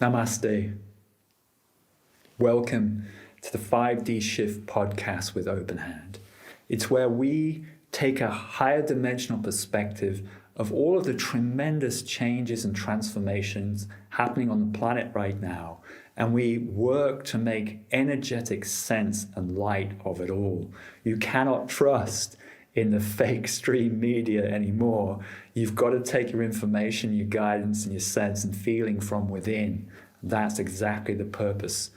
Namaste. Welcome to the 5D Shift podcast with Openhand. It's where we take a higher dimensional perspective of all of the tremendous changes and transformations happening on the planet right now, and we work to make energetic sense and light of it all. You cannot trust in the fake stream media anymore. You've got to take your information, your guidance, and your sense and feeling from within. That's exactly the purpose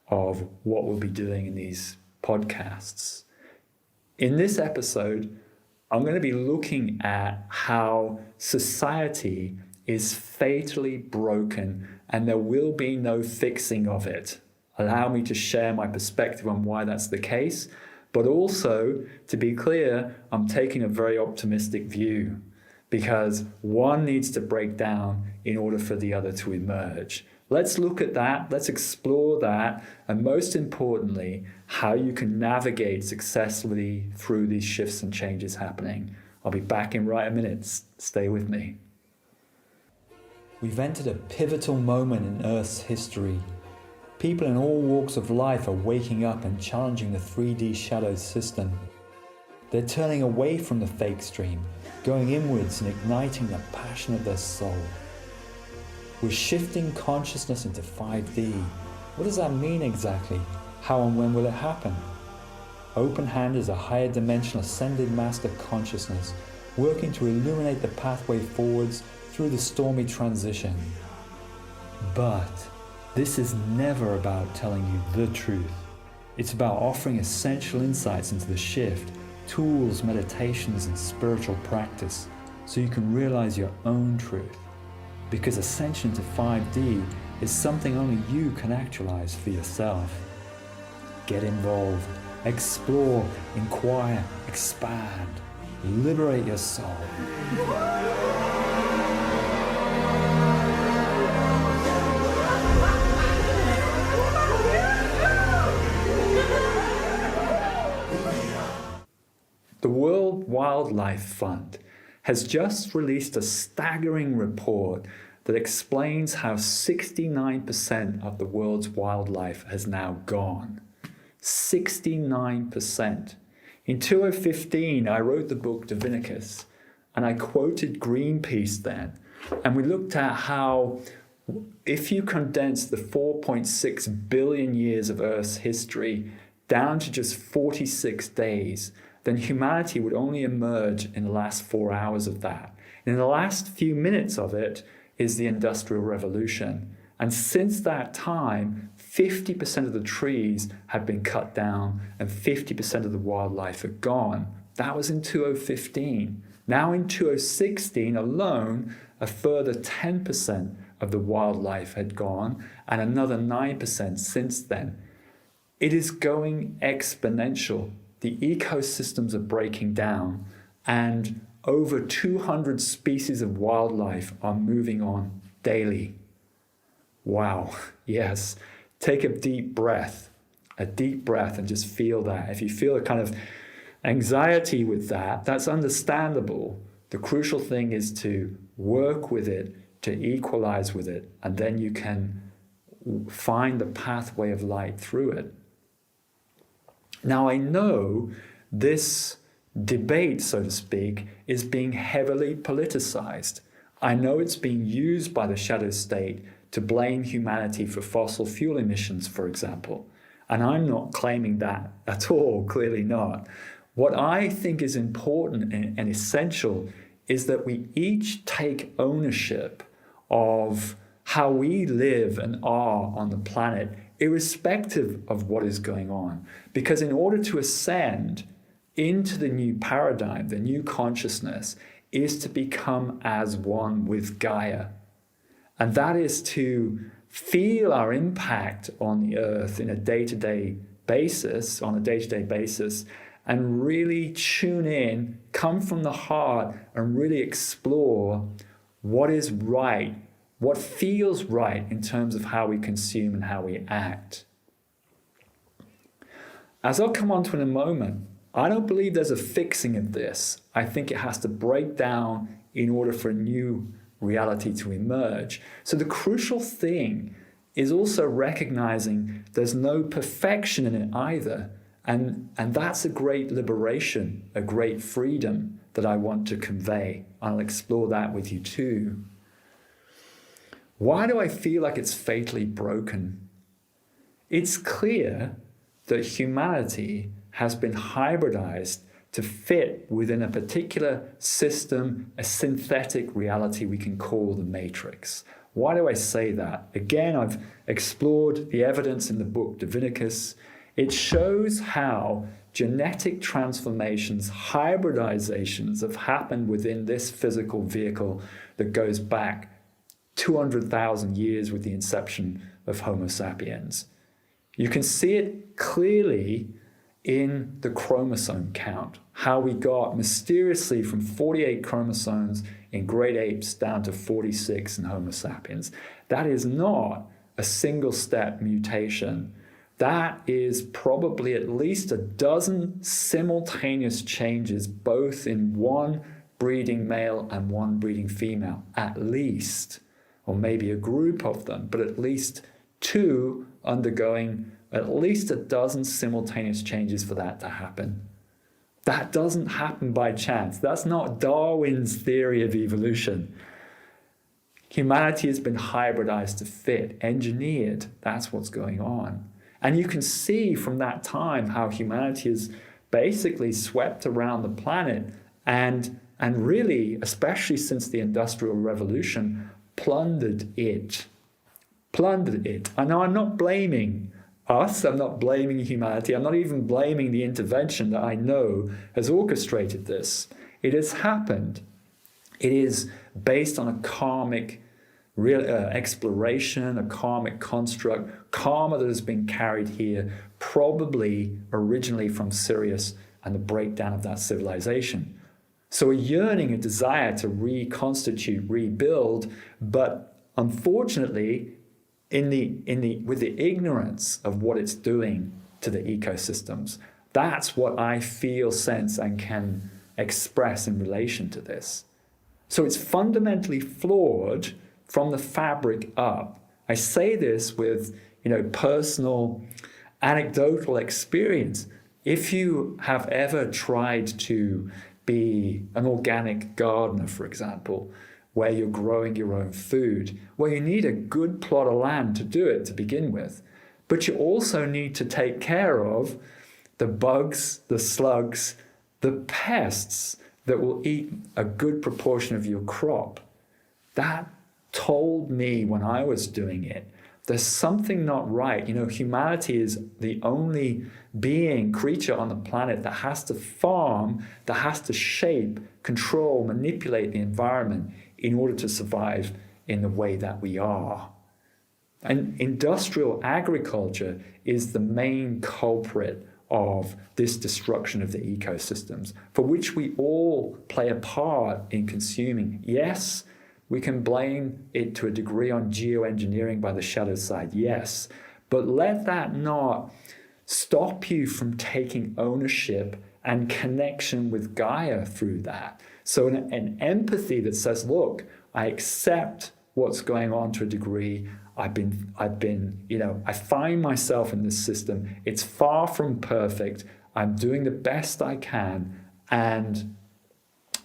of what we'll be doing in these podcasts. In this episode, I'm going to be looking at how society is fatally broken and there will be no fixing of it. Allow me to share my perspective on why that's the case. But also, to be clear, I'm taking a very optimistic view because one needs to break down in order for the other to emerge. Let's look at that, let's explore that, and most importantly, how you can navigate successfully through these shifts and changes happening. I'll be back in right a minute. Stay with me. We've entered a pivotal moment in Earth's history. People in all walks of life are waking up and challenging the 3D shadow system. They're turning away from the fake stream, going inwards and igniting the passion of their soul. We're shifting consciousness into 5D. What does that mean exactly? How and when will it happen? Openhand is a higher dimensional ascended master consciousness working to illuminate the pathway forwards through the stormy transition. But this is never about telling you the truth. It's about offering essential insights into the shift, tools, meditations, and spiritual practice so you can realize your own truth. Because Ascension to 5D is something only you can actualize for yourself. Get involved, explore, inquire, expand, liberate your soul. The World Wildlife Fund has just released a staggering report that explains how 69% of the world's wildlife has now gone. 69%. In 2015, I wrote the book Divinicus, and I quoted Greenpeace then, and we looked at how if you condense the 4.6 billion years of Earth's history down to just 46 days, then humanity would only emerge in the last 4 hours of that. And in the last few minutes of it is the Industrial Revolution. And since that time, 50% of the trees had been cut down and 50% of the wildlife had gone. That was in 2015. Now in 2016 alone, a further 10% of the wildlife had gone and another 9% since then. It is going exponential. The ecosystems are breaking down and over 200 species of wildlife are moving on daily. Wow, yes. Take a deep breath and just feel that. If you feel a kind of anxiety with that, that's understandable. The crucial thing is to work with it, to equalize with it, and then you can find the pathway of light through it. Now, I know this debate, so to speak, is being heavily politicized. I know it's being used by the shadow state to blame humanity for fossil fuel emissions, for example. And I'm not claiming that at all, clearly not. What I think is important and essential is that we each take ownership of how we live and are on the planet, irrespective of what is going on. Because in order to ascend into the new paradigm, the new consciousness, is to become as one with Gaia. And that is to feel our impact on the earth in a day-to-day basis, and really tune in, come from the heart, and really explore what is right, what feels right in terms of how we consume and how we act. As I'll come on to in a moment, I don't believe there's a fixing of this. I think it has to break down in order for a new reality to emerge. So the crucial thing is also recognizing there's no perfection in it either. And that's a great liberation, a great freedom that I want to convey. I'll explore that with you too. Why do I feel like it's fatally broken? It's clear that humanity has been hybridized to fit within a particular system, a synthetic reality we can call the Matrix. Why do I say that? Again, I've explored the evidence in the book Divinicus. It shows how genetic transformations, hybridizations have happened within this physical vehicle that goes back 200,000 years with the inception of Homo sapiens. You can see it clearly in the chromosome count, how we got mysteriously from 48 chromosomes in great apes down to 46 in Homo sapiens. That is not a single step mutation. That is probably at least a dozen simultaneous changes, both in one breeding male and one breeding female, at least, or maybe a group of them, but at least two undergoing at least a dozen simultaneous changes for that to happen. That doesn't happen by chance. That's not Darwin's theory of evolution. Humanity has been hybridized to fit, engineered. That's what's going on. And you can see from that time how humanity has basically swept around the planet and really, especially since the Industrial Revolution, plundered it. Plundered it. I know I'm not blaming us, I'm not blaming humanity, I'm not even blaming the intervention that I know has orchestrated this. It has happened. It is based on a karmic exploration, a karmic construct, karma that has been carried here, probably originally from Sirius and the breakdown of that civilization. So a yearning, a desire to reconstitute, rebuild, but unfortunately, with the ignorance of what it's doing to the ecosystems, that's what I feel, sense, and can express in relation to this. So it's fundamentally flawed from the fabric up. I say this with, personal, anecdotal experience. If you have ever tried to be an organic gardener, for example, where you're growing your own food, well, you need a good plot of land to do it to begin with. But you also need to take care of the bugs, the slugs, the pests that will eat a good proportion of your crop. That told me when I was doing it, there's something not right. Humanity is the only creature on the planet that has to farm, that has to shape, control, manipulate the environment in order to survive in the way that we are. And industrial agriculture is the main culprit of this destruction of the ecosystems, for which we all play a part in consuming. Yes, we can blame it to a degree on geoengineering by the shadow side, yes, but let that not stop you from taking ownership and connection with Gaia through that. So an empathy that says, look, I accept what's going on to a degree. I find myself in this system. It's far from perfect. I'm doing the best I can, and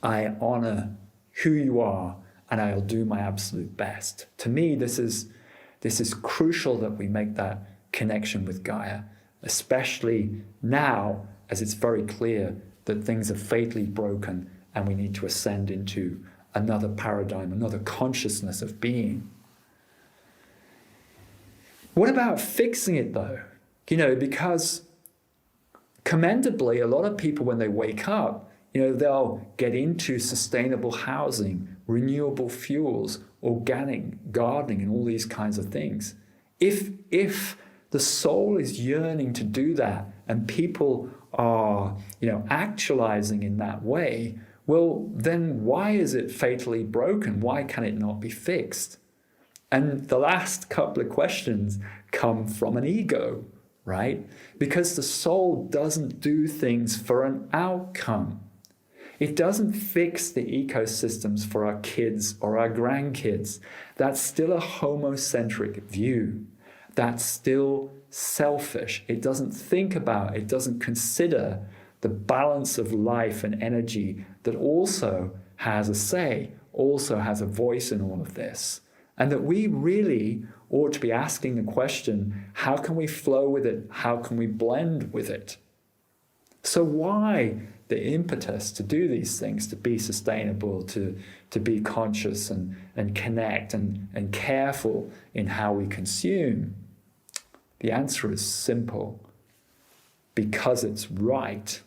I honor who you are, and I'll do my absolute best. To me, this is crucial that we make that connection with Gaia, especially now, as it's very clear that things are fatally broken and we need to ascend into another paradigm, another consciousness of being. What about fixing it though? Because commendably, a lot of people, when they wake up, they'll get into sustainable housing, renewable fuels, organic gardening, and all these kinds of things. If the soul is yearning to do that and people are, actualizing in that way, well, then why is it fatally broken? Why can it not be fixed? And the last couple of questions come from an ego, right? Because the soul doesn't do things for an outcome. It doesn't fix the ecosystems for our kids or our grandkids. That's still a homocentric view. that's still selfish. It doesn't think about, it doesn't consider the balance of life and energy that also has a say, also has a voice in all of this. And that we really ought to be asking the question, how can we flow with it? How can we blend with it? So why the impetus to do these things, to be sustainable, to be conscious and connect and careful in how we consume? The answer is simple. Because it's right.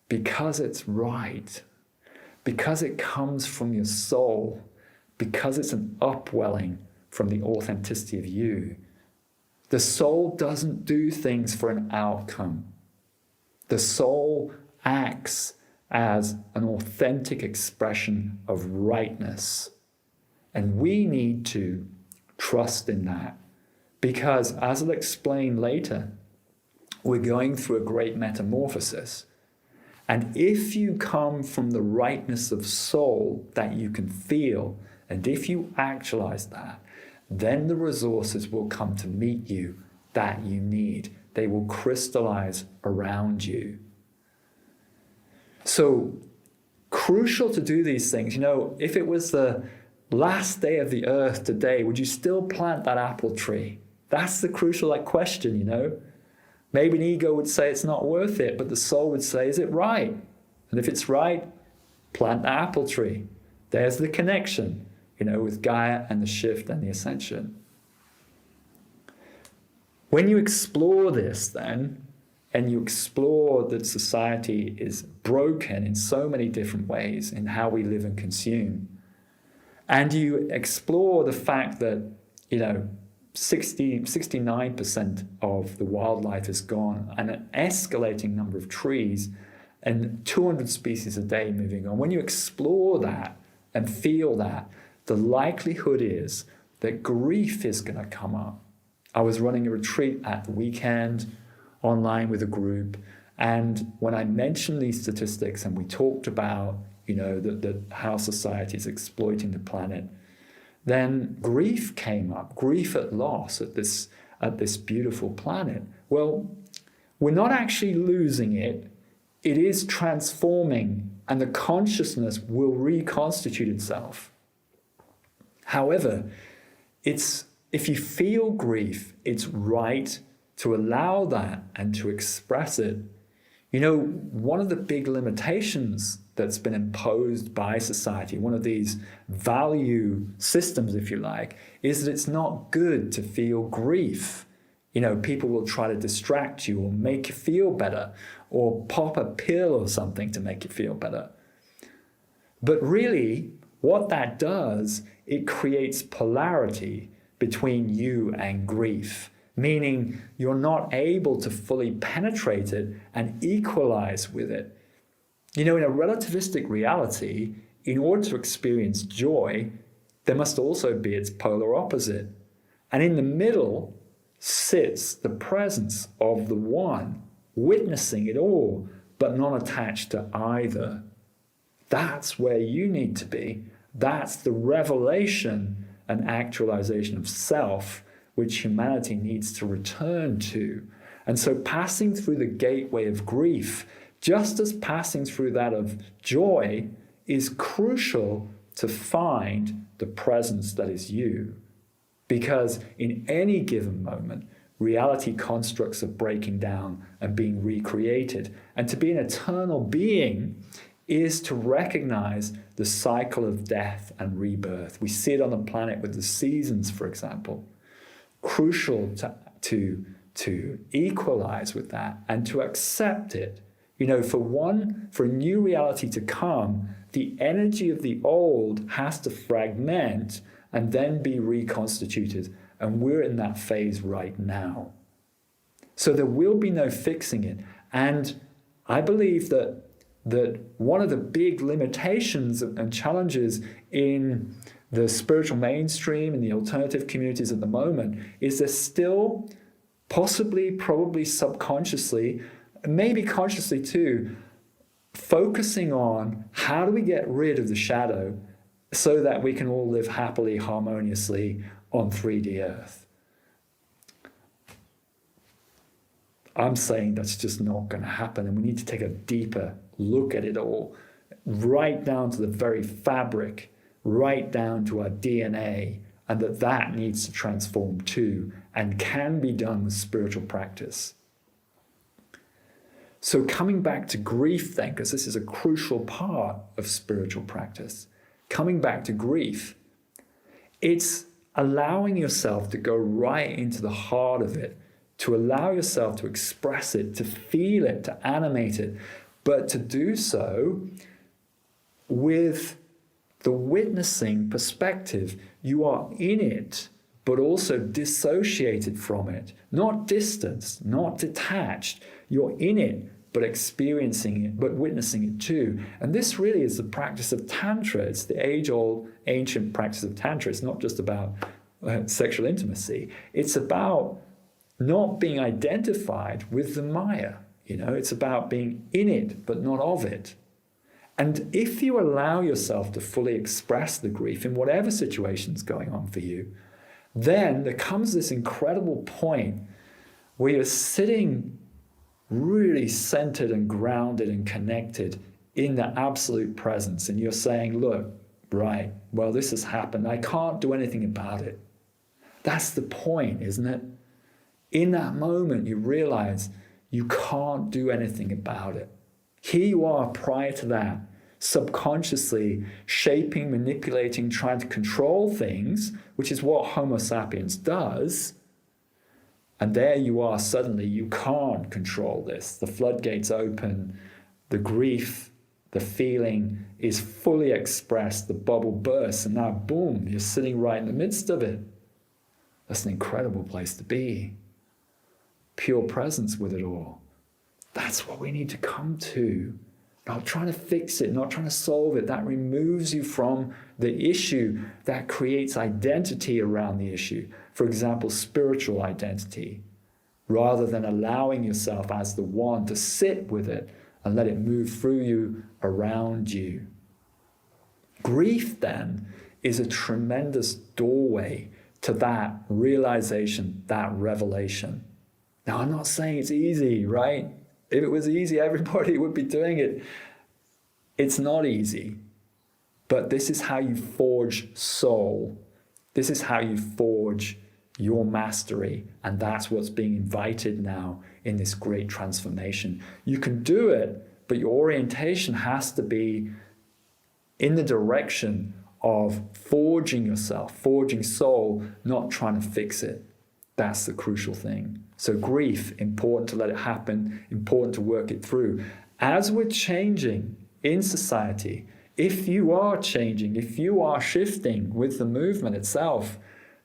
Because it's right. Because it comes from your soul. Because it's an upwelling from the authenticity of you. The soul doesn't do things for an outcome. The soul acts as an authentic expression of rightness. And we need to trust in that. Because, as I'll explain later, we're going through a great metamorphosis. And if you come from the rightness of soul that you can feel, and if you actualize that, then the resources will come to meet you that you need. They will crystallize around you. So, crucial to do these things. If it was the last day of the earth today, would you still plant that apple tree? That's the crucial question, Maybe an ego would say it's not worth it, but the soul would say, is it right? And if it's right, plant the apple tree. There's the connection, with Gaia and the shift and the ascension. When you explore this then, and you explore that society is broken in so many different ways in how we live and consume, and you explore the fact that, 69% of the wildlife is gone, and an escalating number of trees, and 200 species a day moving on. When you explore that and feel that, the likelihood is that grief is going to come up. I was running a retreat at the weekend online with a group, and when I mentioned these statistics and we talked about, that how society is exploiting the planet, then grief came up, grief at loss at this beautiful planet. Well, we're not actually losing it. It is transforming, and the consciousness will reconstitute itself. However, if you feel grief, it's right to allow that and to express it. One of the big limitations that's been imposed by society, one of these value systems, if you like, is that it's not good to feel grief. People will try to distract you or make you feel better or pop a pill or something to make you feel better. But really, what that does, it creates polarity between you and grief, meaning you're not able to fully penetrate it and equalize with it. In a relativistic reality, in order to experience joy, there must also be its polar opposite. And in the middle sits the presence of the one, witnessing it all, but not attached to either. That's where you need to be. That's the revelation and actualization of self, which humanity needs to return to. And so passing through the gateway of grief, just as passing through that of joy, is crucial to find the presence that is you. Because in any given moment, reality constructs are breaking down and being recreated. And to be an eternal being is to recognize the cycle of death and rebirth. We see it on the planet with the seasons, for example. Crucial to equalize with that and to accept it. For a new reality to come, the energy of the old has to fragment and then be reconstituted. And we're in that phase right now. So there will be no fixing it. And I believe that one of the big limitations and challenges in the spiritual mainstream and the alternative communities at the moment is they're still possibly, probably subconsciously, maybe consciously too, focusing on how do we get rid of the shadow so that we can all live happily, harmoniously on 3D Earth. I'm saying that's just not going to happen. And we need to take a deeper look at it all, right down to the very fabric, right down to our DNA, and that needs to transform too, and can be done with spiritual practice. So coming back to grief then, because this is a crucial part of spiritual practice, coming back to grief, it's allowing yourself to go right into the heart of it, to allow yourself to express it, to feel it, to animate it, but to do so with the witnessing perspective. You are in it, but also dissociated from it, not distanced, not detached. You're in it, but experiencing it, but witnessing it too. And this really is the practice of Tantra. It's the age-old, ancient practice of Tantra. It's not just about sexual intimacy. It's about not being identified with the Maya. It's about being in it, but not of it. And if you allow yourself to fully express the grief in whatever situation's going on for you, then there comes this incredible point where you're sitting really centered and grounded and connected in the absolute presence. And you're saying, look, right, well, this has happened. I can't do anything about it. That's the point, isn't it? In that moment, you realize you can't do anything about it. Here you are prior to that, subconsciously shaping, manipulating, trying to control things, which is what Homo sapiens does. And there you are, suddenly you can't control this. The floodgates open, the grief, the feeling is fully expressed, the bubble bursts, and now boom, you're sitting right in the midst of it. That's an incredible place to be. Pure presence with it all. That's what we need to come to. Not trying to fix it, not trying to solve it. That removes you from the issue. That creates identity around the issue. For example, spiritual identity. Rather than allowing yourself as the one to sit with it and let it move through you, around you. Grief then is a tremendous doorway to that realization, that revelation. Now, I'm not saying it's easy, right? If it was easy, everybody would be doing it. It's not easy, but this is how you forge soul. This is how you forge your mastery, and that's what's being invited now in this great transformation. You can do it, but your orientation has to be in the direction of forging yourself, forging soul, not trying to fix it. That's the crucial thing. So grief, important to let it happen, important to work it through. As we're changing in society, if you are changing, if you are shifting with the movement itself,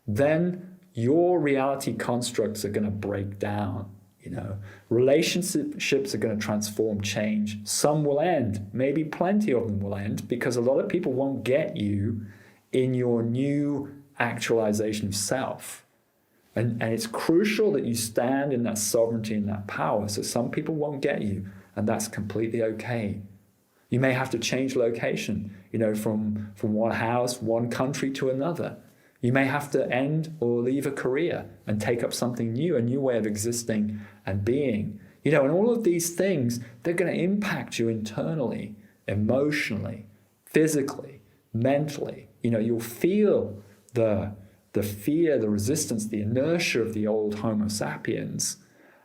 then your reality constructs are going to break down. Relationships are going to transform, change. Some will end. Maybe plenty of them will end, because a lot of people won't get you in your new actualization of self. And it's crucial that you stand in that sovereignty and that power. So some people won't get you, and that's completely okay. You may have to change location, from one house, one country to another. You may have to end or leave a career and take up something new, a new way of existing and being. And all of these things, they're going to impact you internally, emotionally, physically, mentally. You'll feel the fear, the resistance, the inertia of the old Homo sapiens.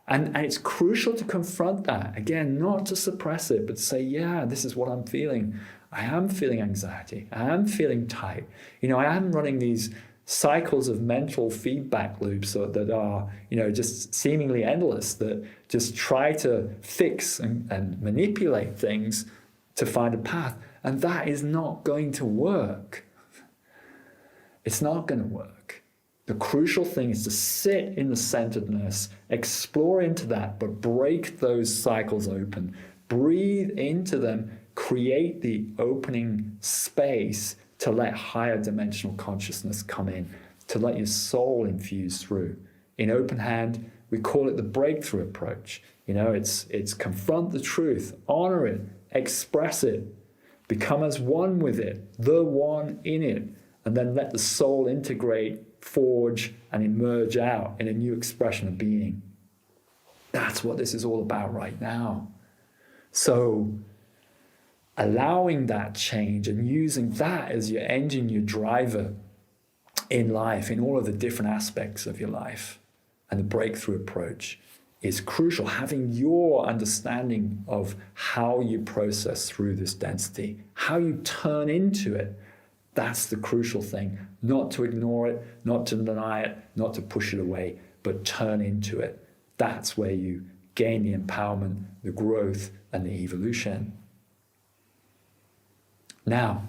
And it's crucial to confront that. Again, not to suppress it, but to say, yeah, this is what I'm feeling. I am feeling anxiety. I am feeling tight. I am running these cycles of mental feedback loops that are, just seemingly endless, that just try to fix and manipulate things to find a path. And that is not going to work. It's not going to work. The crucial thing is to sit in the centeredness, explore into that, but break those cycles open. Breathe into them, create the opening space to let higher dimensional consciousness come in, to let your soul infuse through. In Openhand, we call it the breakthrough approach. It's confront the truth, honor it, express it, become as one with it, the one in it, and then let the soul integrate, forge, and emerge out in a new expression of being. That's what this is all about right now. So allowing that change and using that as your engine, your driver in life, in all of the different aspects of your life, and the breakthrough approach is crucial. Having your understanding of how you process through this density, how you turn into it, that's the crucial thing. Not to ignore it, not to deny it, not to push it away, but turn into it. That's where you gain the empowerment, the growth, and the evolution. Now,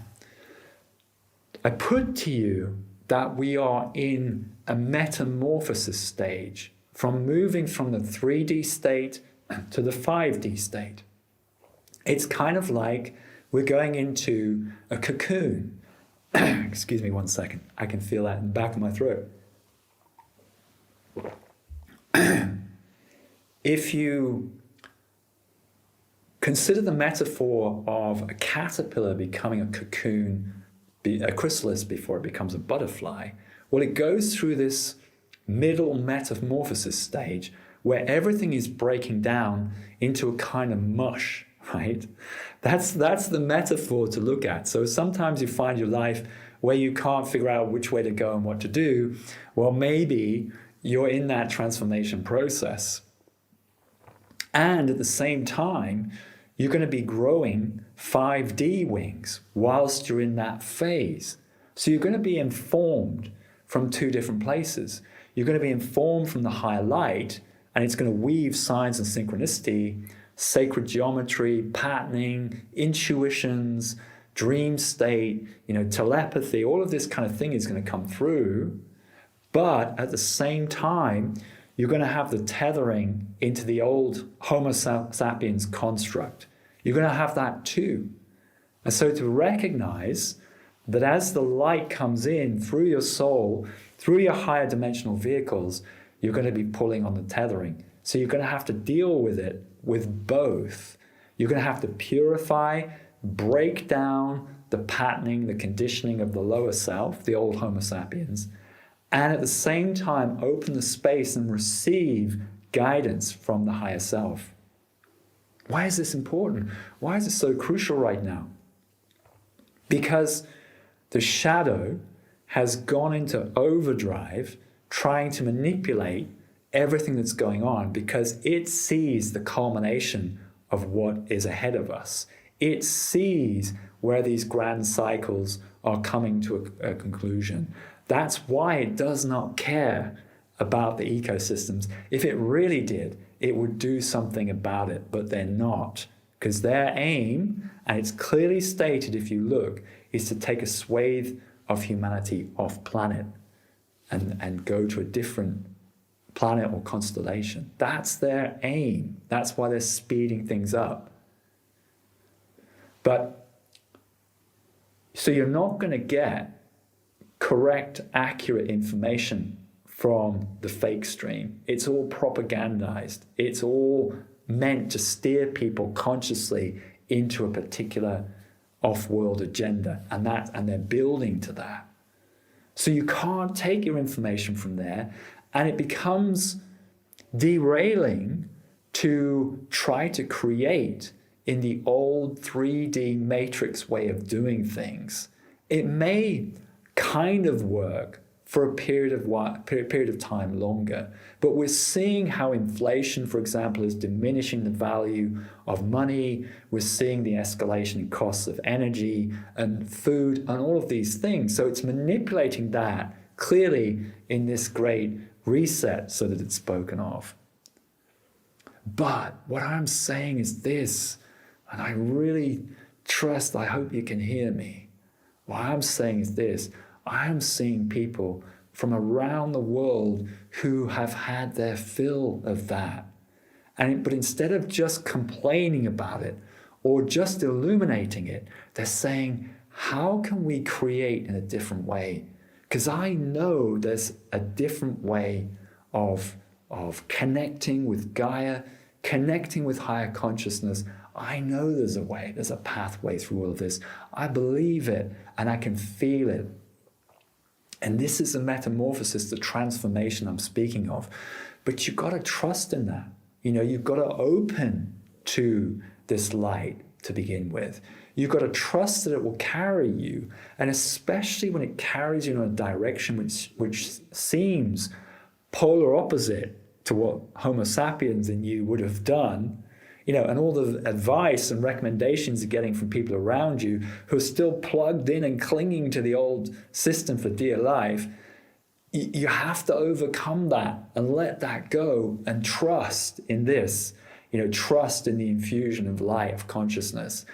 I put to you that we are in a metamorphosis stage, from moving from the 3D state to the 5D state. It's kind of like we're going into a cocoon. Excuse me 1 second. I can feel that in the back of my throat. If you consider the metaphor of a caterpillar becoming a cocoon, a chrysalis before it becomes a butterfly, well, it goes through this middle metamorphosis stage where everything is breaking down into a kind of mush, right? That's the metaphor to look at. So sometimes you find your life where you can't figure out which way to go and what to do. Well, maybe you're in that transformation process. And at the same time, you're going to be growing 5D wings whilst you're in that phase. So you're going to be informed from two different places. You're going to be informed from the higher light, and it's going to weave signs and synchronicity, sacred geometry, patterning, intuitions, dream state, telepathy, all of this kind of thing is going to come through. But at the same time, you're going to have the tethering into the old Homo sapiens construct. You're going to have that too. And so to recognize that as the light comes in through your soul, through your higher dimensional vehicles, you're going to be pulling on the tethering. So you're going to have to deal with it with both. You're going to have to purify, break down the patterning, the conditioning of the lower self, the old Homo sapiens, and at the same time open the space and receive guidance from the higher self. Why is this important? Why is it so crucial right now? Because the shadow has gone into overdrive trying to manipulate everything that's going on because it sees the culmination of what is ahead of us. It sees where these grand cycles are coming to a conclusion. That's why it does not care about the ecosystems. If it really did, it would do something about it, but they're not. Because their aim, and it's clearly stated if you look, is to take a swathe of humanity off planet and go to a different planet or constellation. That's their aim. That's why they're speeding things up. But, so you're not going to get correct, accurate information from the fake stream. It's all propagandized. It's all meant to steer people consciously into a particular off-world agenda, and they're building to that. So you can't take your information from there, and it becomes derailing to try to create in the old 3D matrix way of doing things. It may kind of work for a period of time longer. But we're seeing how inflation, for example, is diminishing the value of money. We're seeing the escalation in costs of energy and food and all of these things. So it's manipulating that clearly in this great reset so that it's spoken of. But what I'm saying is this, and I really trust, I hope you can hear me. What I'm saying is this, I am seeing people from around the world who have had their fill of that. But instead of just complaining about it or just illuminating it, they're saying, how can we create in a different way? Because I know there's a different way of connecting with Gaia, connecting with higher consciousness. I know there's a way, there's a pathway through all of this. I believe it and I can feel it. And this is the metamorphosis, the transformation I'm speaking of. But you've got to trust in that. You've got to open to this light to begin with. You've got to trust that it will carry you. And especially when it carries you in a direction which seems polar opposite to what Homo sapiens in you would have done, and all the advice and recommendations you're getting from people around you who are still plugged in and clinging to the old system for dear life, you have to overcome that and let that go and trust in this, trust in the infusion of light, of consciousness,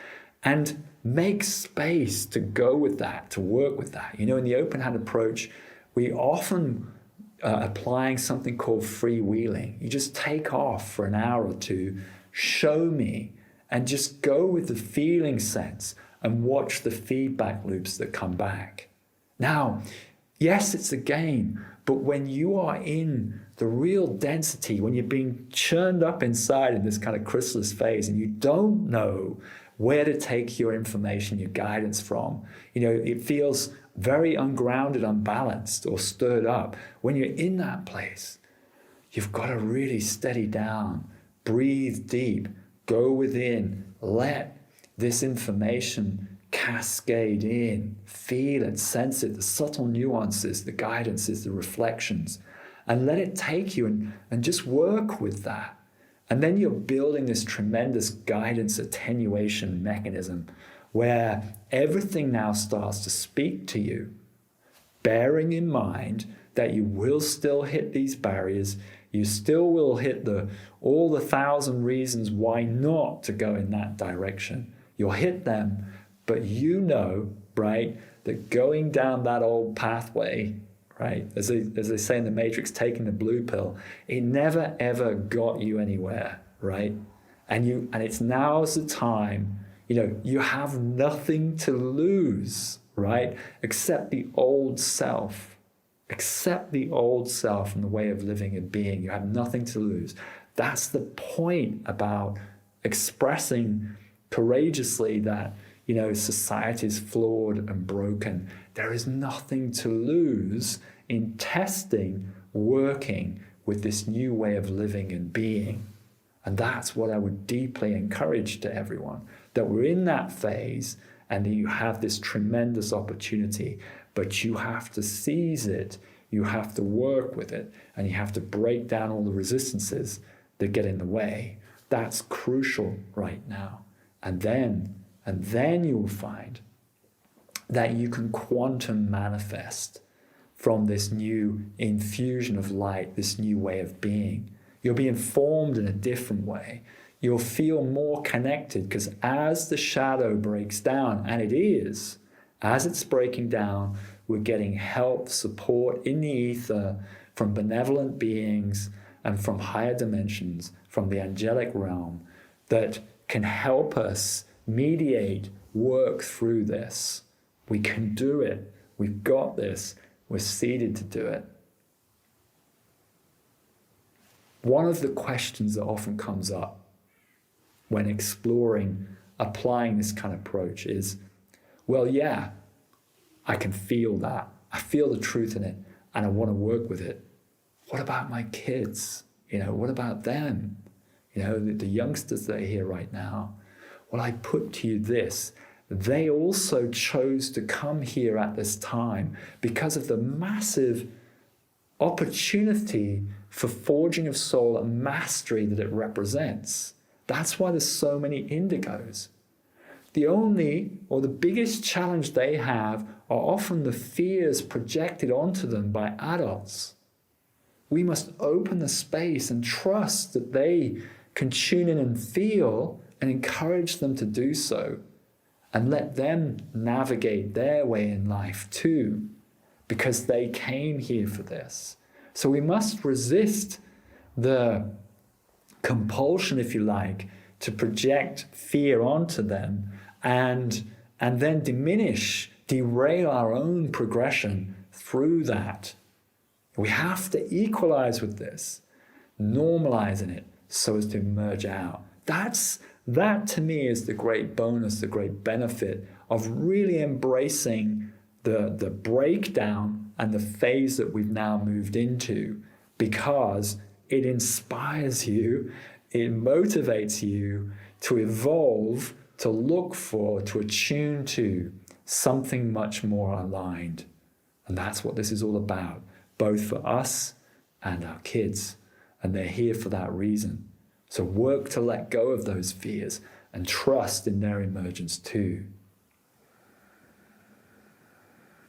and make space to go with that, to work with that. In the open-hand approach, we often applying something called freewheeling. You just take off for an hour or two, show me, and just go with the feeling sense and watch the feedback loops that come back. Now, yes, it's a game, but when you are in the real density, when you're being churned up inside in this kind of chrysalis phase and you don't know where to take your information, your guidance from, it feels very ungrounded, unbalanced, or stirred up. When you're in that place, you've got to really steady down, breathe deep, go within, let this information cascade in, feel it, sense it, the subtle nuances, the guidances, the reflections, and let it take you and just work with that. And then you're building this tremendous guidance attenuation mechanism where everything now starts to speak to you, bearing in mind that you will still hit these barriers, you still will hit all the 1,000 reasons why not to go in that direction. You'll hit them, but right, that going down that old pathway, right, as they say in the Matrix, taking the blue pill, it never ever got you anywhere, right? And it's now's the time, you have nothing to lose, right? Accept the old self. Accept the old self and the way of living and being. You have nothing to lose. That's the point about expressing courageously that, society is flawed and broken. There is nothing to lose in testing, working with this new way of living and being. And that's what I would deeply encourage to everyone, that we're in that phase and that you have this tremendous opportunity, but you have to seize it, you have to work with it, and you have to break down all the resistances that get in the way. That's crucial right now. And then you will find that you can quantum manifest from this new infusion of light, this new way of being. You'll be informed in a different way. You'll feel more connected, because as the shadow breaks down, and it is, as it's breaking down, we're getting help, support in the ether from benevolent beings and from higher dimensions, from the angelic realm, that can help us mediate, work through this. We can do it. We've got this. We're seated to do it. One of the questions that often comes up when exploring, applying this kind of approach is, well, yeah, I can feel that. I feel the truth in it and I want to work with it. What about my kids? What about them? The youngsters that are here right now. Well, I put to you this. They also chose to come here at this time because of the massive opportunity for forging of soul and mastery that it represents. That's why there's so many indigos. The biggest challenge they have are often the fears projected onto them by adults. We must open the space and trust that they can tune in and feel, and encourage them to do so, and let them navigate their way in life too, because they came here for this. So we must resist the compulsion, if you like, to project fear onto them and then derail our own progression through that. We have to equalize with this, normalizing it so as to emerge out. That to me is the great bonus, the great benefit of really embracing the breakdown and the phase that we've now moved into, because it inspires you it motivates you to evolve, to look for, to attune to something much more aligned. And that's what this is all about, both for us and our kids. And they're here for that reason. So work to let go of those fears and trust in their emergence too.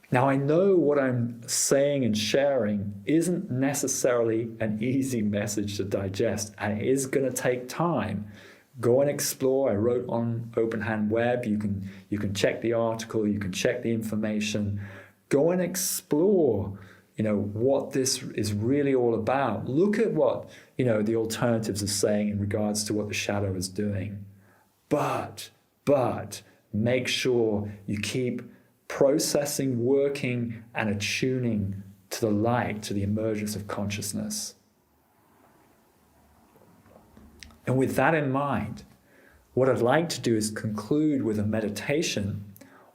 Now, I know what I'm saying and sharing isn't necessarily an easy message to digest, and it is going to take time. Go and explore. I wrote on Openhand Web. You can check the article. You can check the information. Go and explore, what this is really all about. Look at what, the alternatives are saying in regards to what the shadow is doing. But make sure you keep processing, working, and attuning to the light, to the emergence of consciousness. And with that in mind, what I'd like to do is conclude with a meditation,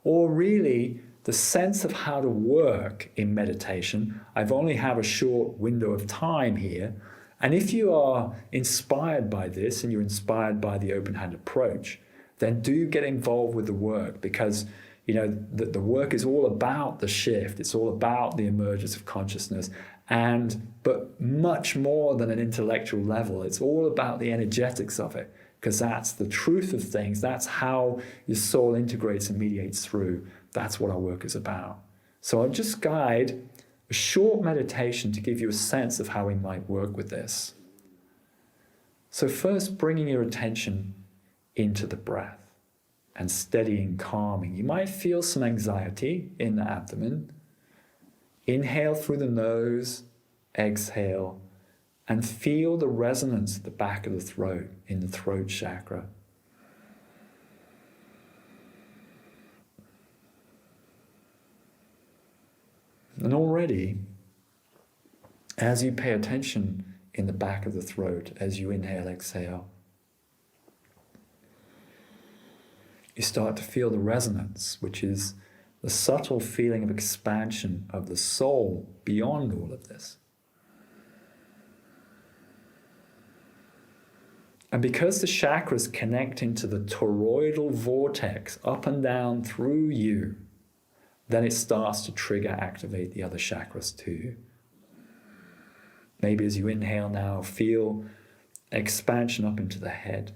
or really the sense of how to work in meditation. I've only have a short window of time here. And if you are inspired by this and you're inspired by the Openhand approach, then do get involved with the work, because the work is all about the shift. It's all about the emergence of consciousness, but much more than an intellectual level. It's all about the energetics of it, because that's the truth of things. That's how your soul integrates and mediates through. That's what our work is about. So I'll just guide a short meditation to give you a sense of how we might work with this. So first, bringing your attention into the breath and steadying, calming. You might feel some anxiety in the abdomen. Inhale through the nose, exhale, and feel the resonance at the back of the throat, in the throat chakra. And already, as you pay attention in the back of the throat, as you inhale, exhale, you start to feel the resonance, which is the subtle feeling of expansion of the soul beyond all of this. And because the chakras connect into the toroidal vortex up and down through you, then it starts to trigger, activate the other chakras too. Maybe as you inhale now, feel expansion up into the head.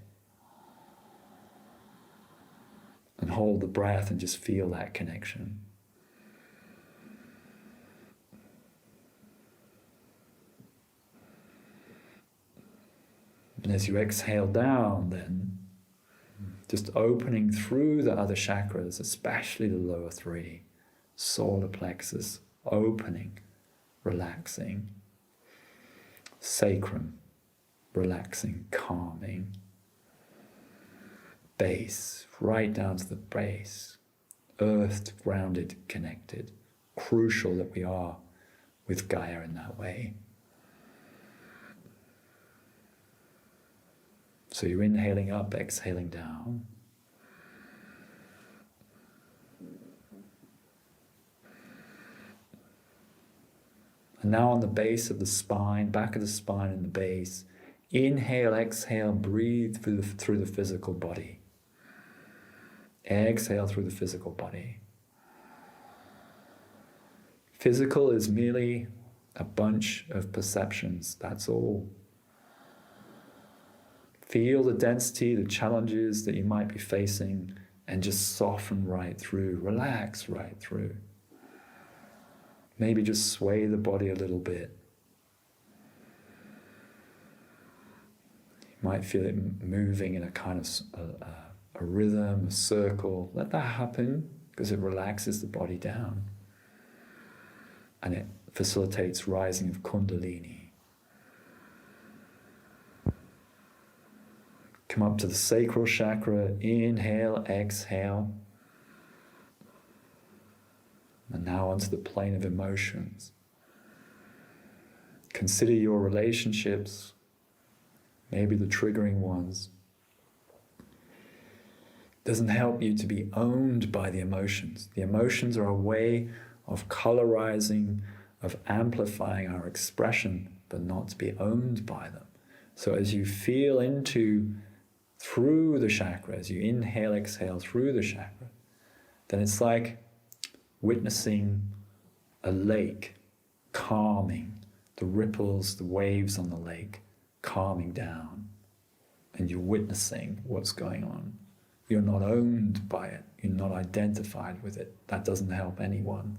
And hold the breath and just feel that connection. And as you exhale down, then just opening through the other chakras, especially the lower three, solar plexus, opening, relaxing, sacrum, relaxing, calming, base, right down to the base, earth, grounded, connected. Crucial that we are with Gaia in that way. So you're inhaling up, exhaling down. And now on the base of the spine, back of the spine and the base, inhale, exhale, breathe through the physical body. Exhale through the physical body. Physical is merely a bunch of perceptions, that's all. Feel the density, the challenges that you might be facing, and just soften right through, relax right through. Maybe just sway the body a little bit. You might feel it moving in a kind of a rhythm, a circle. Let that happen, because it relaxes the body down. And it facilitates rising of Kundalini. Come up to the sacral chakra, inhale, exhale. And now onto the plane of emotions. Consider your relationships, maybe the triggering ones. It doesn't help you to be owned by the emotions. The emotions are a way of colorizing, of amplifying our expression, but not to be owned by them. So as you feel into through the chakra, as you inhale, exhale through the chakra, then it's like witnessing a lake calming, the ripples, the waves on the lake calming down, and you're witnessing what's going on. You're not owned by it. You're not identified with it. That doesn't help anyone.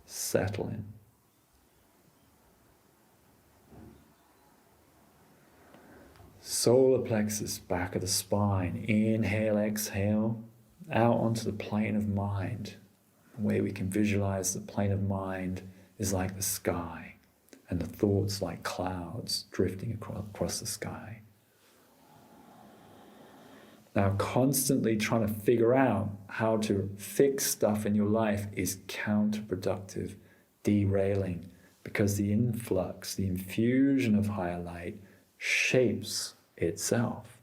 Settle in. Solar plexus, back of the spine. Inhale, exhale, out onto the plane of mind. The way we can visualize the plane of mind is like the sky, and the thoughts like clouds drifting across the sky. Now, constantly trying to figure out how to fix stuff in your life is counterproductive, derailing, because the influx, the infusion of higher light shapes itself.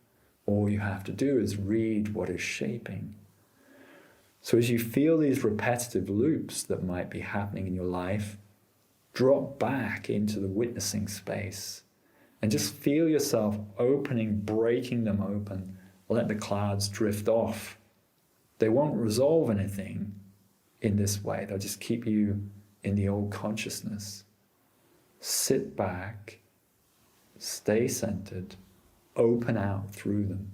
All you have to do is read what is shaping. So as you feel these repetitive loops that might be happening in your life, drop back into the witnessing space and just feel yourself opening, breaking them open. Let the clouds drift off. They won't resolve anything in this way. They'll just keep you in the old consciousness. Sit back, stay centered, open out through them.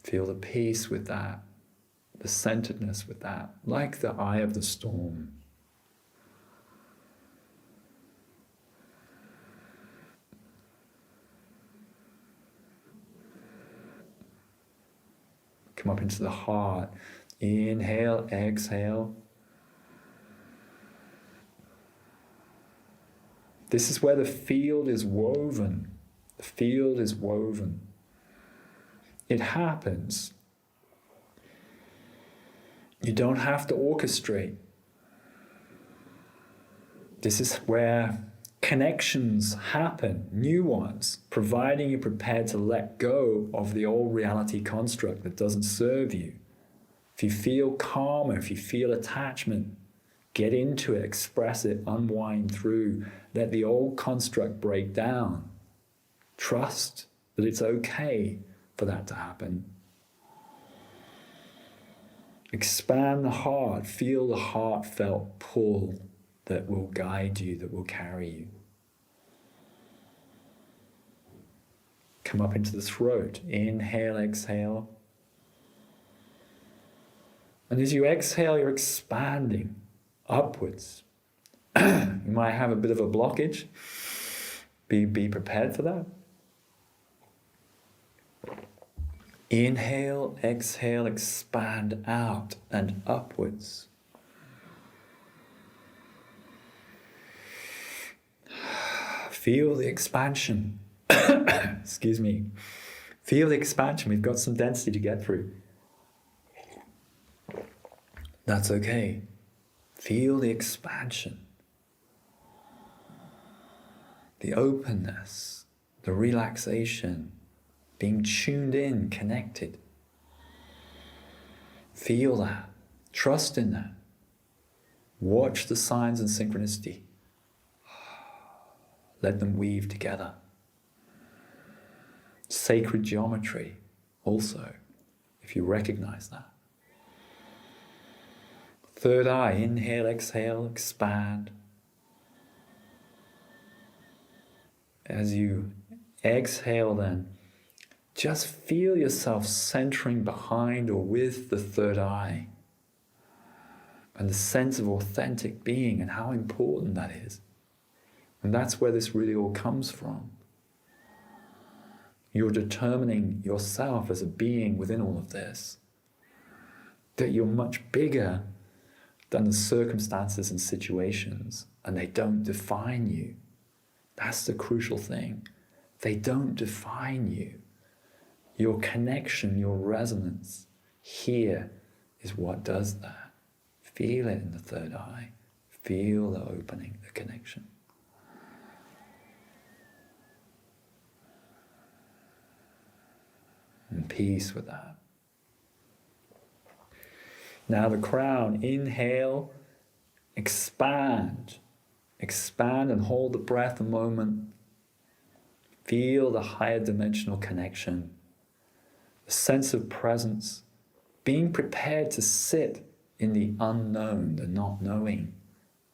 Feel the peace with that, the centeredness with that, like the eye of the storm. Come up into the heart. Inhale, exhale. This is where the field is woven. The field is woven. It happens. You don't have to orchestrate. This is where connections happen, new ones, providing you're prepared to let go of the old reality construct that doesn't serve you. If you feel calmer, if you feel attachment, get into it, express it, unwind through, let the old construct break down. Trust that it's okay for that to happen. Expand the heart, feel the heartfelt pull that will guide you, that will carry you. Come up into the throat. Inhale, exhale. And as you exhale, you're expanding upwards. You might have a bit of a blockage. Be prepared for that. Inhale, exhale, expand out and upwards. Feel the expansion. Excuse me. Feel the expansion. We've got some density to get through. That's okay. Feel the expansion. The openness, the relaxation, being tuned in, connected. Feel that. Trust in that. Watch the signs and synchronicity. Let them weave together. Sacred geometry also, if you recognize that. Third eye, inhale, exhale, expand. As you exhale then, just feel yourself centering behind or with the third eye and the sense of authentic being and how important that is. And that's where this really all comes from. You're determining yourself as a being within all of this. That you're much bigger than the circumstances and situations, and they don't define you. That's the crucial thing. They don't define you. Your connection, your resonance here is what does that. Feel it in the third eye. Feel the opening, the connection. And peace with that. Now the crown, inhale, expand. Expand and hold the breath a moment. Feel the higher dimensional connection, the sense of presence, being prepared to sit in the unknown, the not knowing.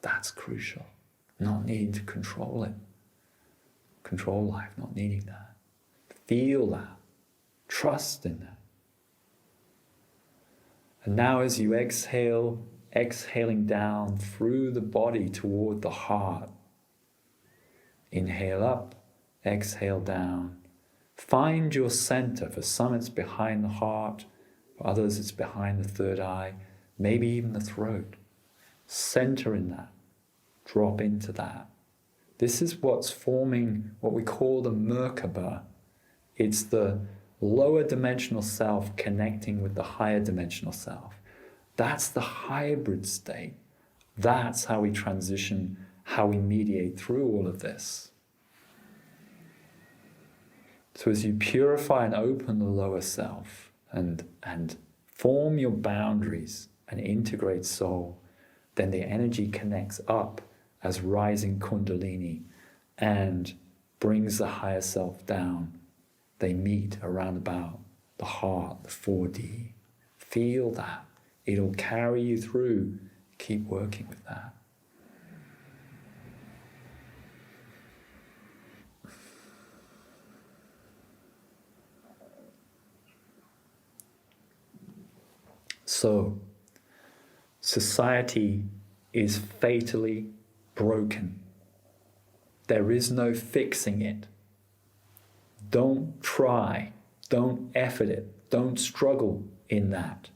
That's crucial. Not needing to control it. Control life, not needing that. Feel that. Trust in that. And now as you exhale, exhaling down through the body toward the heart. Inhale up, exhale down. Find your center. For some it's behind the heart, for others it's behind the third eye, maybe even the throat. Center in that. Drop into that. This is what's forming what we call the Merkabah. It's the lower dimensional self connecting with the higher dimensional self. That's the hybrid state. That's how we transition, how we mediate through all of this. So as you purify and open the lower self and form your boundaries and integrate soul, then the energy connects up as rising kundalini and brings the higher self down. They meet around about the heart, the 4D. Feel that. It'll carry you through. Keep working with that. So, society is fatally broken. There is no fixing it. Don't try, don't effort it, don't struggle in that.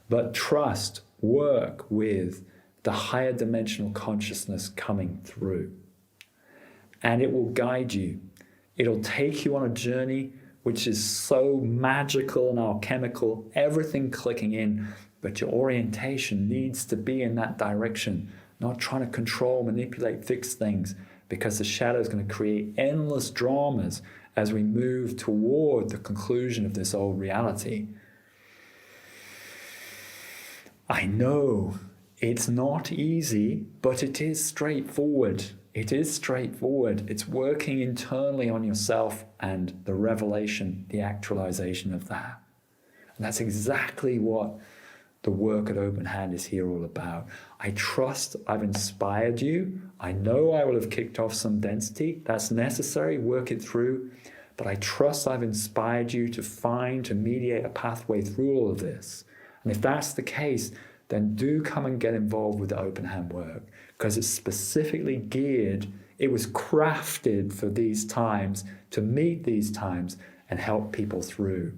But trust, work with the higher dimensional consciousness coming through. And it will guide you. It'll take you on a journey which is so magical and alchemical, everything clicking in, but your orientation needs to be in that direction, not trying to control, manipulate, fix things, because the shadow is going to create endless dramas as we move toward the conclusion of this old reality. I know it's not easy, but it is straightforward. It is straightforward. It's working internally on yourself and the revelation, the actualization of that. And that's exactly what the work at Openhand is here all about. I trust I've inspired you. I know I will have kicked off some density. That's necessary, work it through. But I trust I've inspired you to find, to mediate a pathway through all of this. And if that's the case, then do come and get involved with the Openhand work, because it's specifically geared, it was crafted for these times, to meet these times and help people through.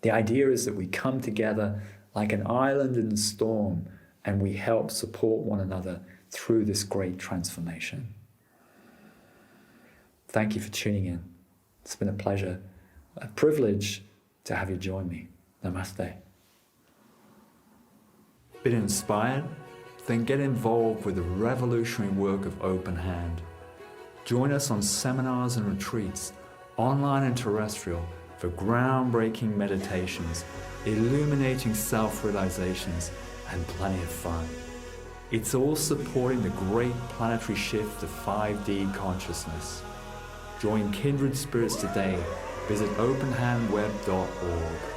The idea is that we come together like an island in the storm and we help support one another through this great transformation. Thank you for tuning in. It's been a pleasure, a privilege to have you join me. Namaste. Been inspired? Then get involved with the revolutionary work of Openhand. Join us on seminars and retreats, online and terrestrial, for groundbreaking meditations, illuminating self-realizations, and plenty of fun. It's all supporting the great planetary shift to 5D consciousness. Join kindred spirits today. Visit openhandweb.org.